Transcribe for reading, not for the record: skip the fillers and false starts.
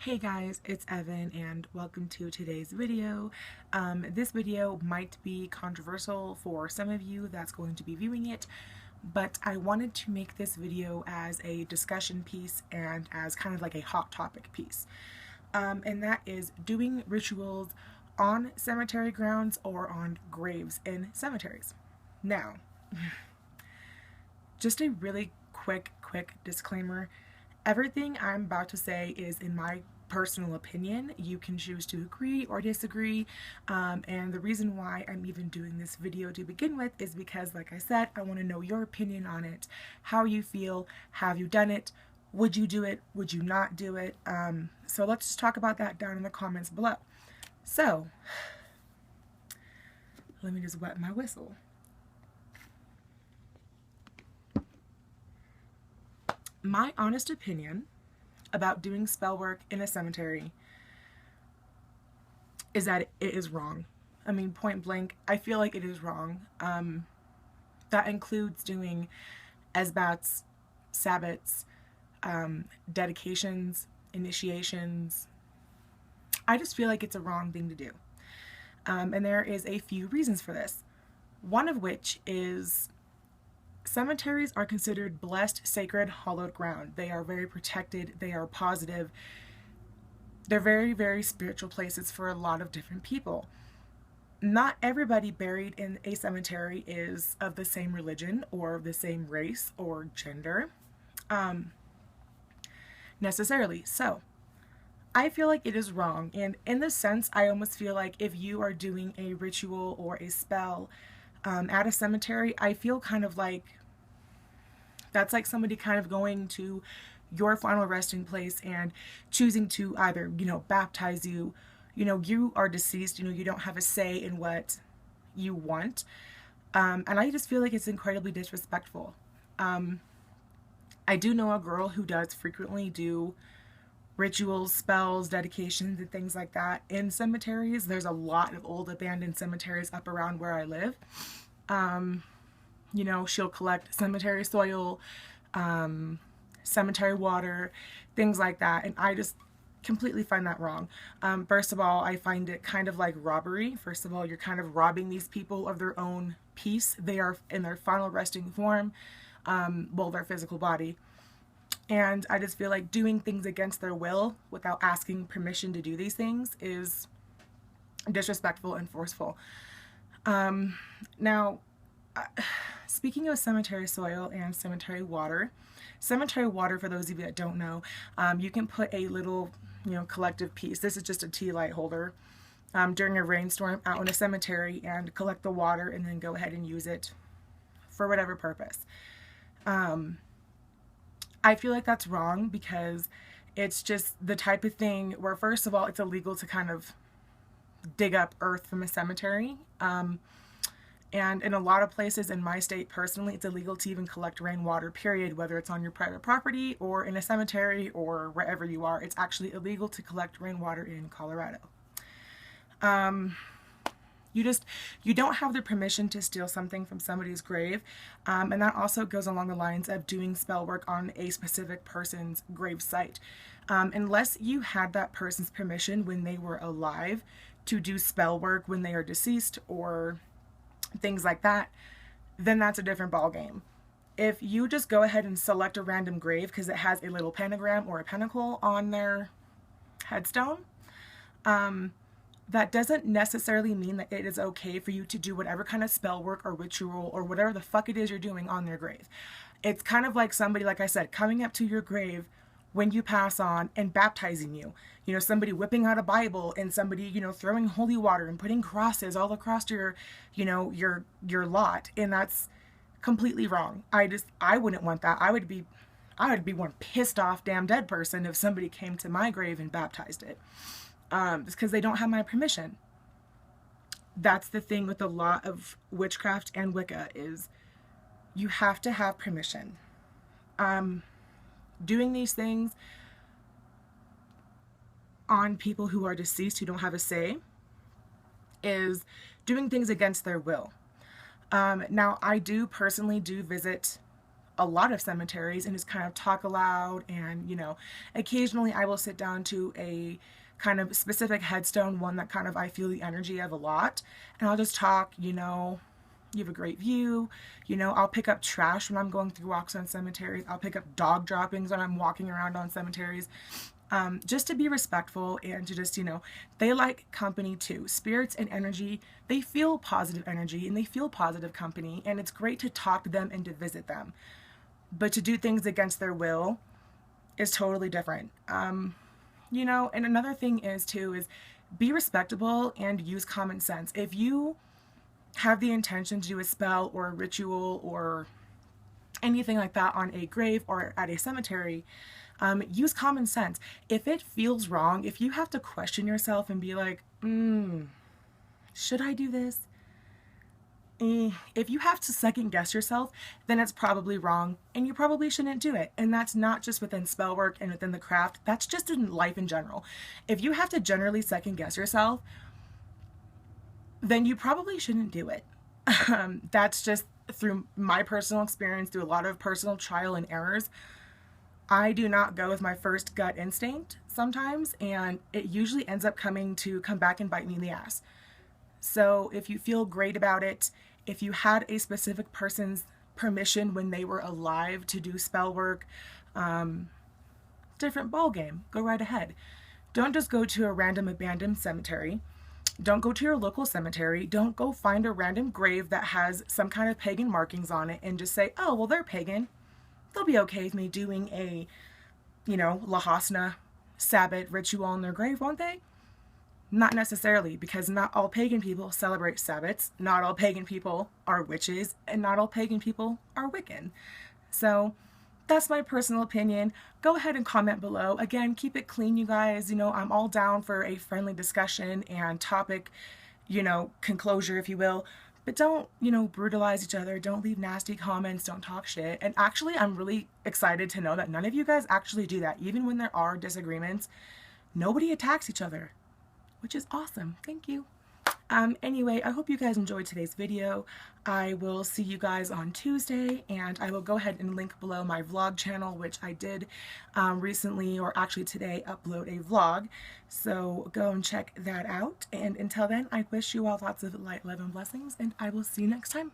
Hey guys, it's Evan and welcome to today's video. This video might be controversial for some of you that's going to be viewing it, but I wanted to make this video as a discussion piece and as kind of like a hot topic piece. And that is doing rituals on cemetery grounds or on graves in cemeteries. Now, just a really quick disclaimer. Everything I'm about to say is in my personal opinion. You can choose to agree or disagree, and the reason why I'm even doing this video to begin with is because, like I said, I want to know your opinion on it, how you feel, have you done it, would you do it, would you not do it, so let's just talk about that down in the comments below. So, let me just wet my whistle. My honest opinion about doing spell work in a cemetery is that it is wrong. I mean, point blank, I feel like it is wrong. That includes doing esbats, sabbats, dedications, initiations. I just feel like it's a wrong thing to do. And there is a few reasons for this. One of which is cemeteries are considered blessed, sacred, hallowed ground. They are very protected. They are positive. They're very, very spiritual places for a lot of different people. Not everybody buried in a cemetery is of the same religion or the same race or gender, necessarily. So, I feel like it is wrong. And in this sense, I almost feel like if you are doing a ritual or a spell at a cemetery, I feel kind of like that's like somebody kind of going to your final resting place and choosing to either, baptize you. You are deceased, you don't have a say in what you want. And I just feel like it's incredibly disrespectful. I do know a girl who does frequently do rituals, spells, dedications, and things like that in cemeteries. There's a lot of old abandoned cemeteries up around where I live. She'll collect cemetery soil, cemetery water, things like that. And I just completely find that wrong. First of all, I find it kind of like robbery. First of all, you're kind of robbing these people of their own peace. They are in their final resting form, their physical body. And I just feel like doing things against their will without asking permission to do these things is disrespectful and forceful. Now, speaking of cemetery soil and cemetery water, for those of you that don't know, you can put a little, collective piece. This is just a tea light holder during a rainstorm out in a cemetery and collect the water and then go ahead and use it for whatever purpose. I feel like that's wrong because it's just the type of thing where, first of all, it's illegal to kind of dig up earth from a cemetery. And in a lot of places in my state, personally, it's illegal to even collect rainwater, period, whether it's on your private property or in a cemetery or wherever you are. It's actually illegal to collect rainwater in Colorado. You don't have the permission to steal something from somebody's grave, and that also goes along the lines of doing spell work on a specific person's grave site. Unless you had that person's permission when they were alive to do spell work when they are deceased or things like that, then that's a different ballgame. If you just go ahead and select a random grave because it has a little pentagram or a pentacle on their headstone, that doesn't necessarily mean that it is okay for you to do whatever kind of spell work or ritual or whatever the fuck it is you're doing on their grave. It's kind of like somebody, like I said, coming up to your grave when you pass on and baptizing you. Somebody whipping out a Bible and somebody, throwing holy water and putting crosses all across your lot. And that's completely wrong. I wouldn't want that. I would be one pissed off damn dead person if somebody came to my grave and baptized it. It's because they don't have my permission. That's the thing with a lot of witchcraft and Wicca is you have to have permission. Doing these things on people who are deceased, who don't have a say, is doing things against their will. Now, I do personally visit a lot of cemeteries and just kind of talk aloud. And, occasionally I will sit down to a kind of specific headstone, one that kind of I feel the energy of a lot. And I'll just talk, you have a great view. I'll pick up trash when I'm going through walks on cemeteries. I'll pick up dog droppings when I'm walking around on cemeteries. Just to be respectful and to just, they like company too. Spirits and energy, they feel positive energy and they feel positive company. And it's great to talk to them and to visit them. But to do things against their will is totally different. And another thing is be respectable and use common sense. If you have the intention to do a spell or a ritual or anything like that on a grave or at a cemetery, use common sense. If it feels wrong, if you have to question yourself and be like, should I do this? If you have to second guess yourself, then it's probably wrong and you probably shouldn't do it. And that's not just within spell work and within the craft, that's just in life in general. If you have to generally second guess yourself, then you probably shouldn't do it. That's just through my personal experience, through a lot of personal trial and errors. I do not go with my first gut instinct sometimes, and it usually ends up come back and bite me in the ass. So if you feel great about it, if you had a specific person's permission when they were alive to do spell work, different ball game, go right ahead. Don't just go to a random abandoned cemetery. Don't go to your local cemetery. Don't go find a random grave that has some kind of pagan markings on it and just say, oh, well, they're pagan. They'll be okay with me doing a, Lahasna Sabbath ritual on their grave, won't they? Not necessarily, because not all pagan people celebrate Sabbats, not all pagan people are witches, and not all pagan people are Wiccan. So that's my personal opinion. Go ahead and comment below. Again, keep it clean, you guys. I'm all down for a friendly discussion and topic, conclosure, if you will. But don't, brutalize each other. Don't leave nasty comments. Don't talk shit. And actually, I'm really excited to know that none of you guys actually do that. Even when there are disagreements, nobody attacks each other, which is awesome. Thank you. Anyway, I hope you guys enjoyed today's video. I will see you guys on Tuesday, and I will go ahead and link below my vlog channel, which I did recently, or actually today, upload a vlog. So go and check that out. And until then, I wish you all lots of light, love, and blessings, and I will see you next time.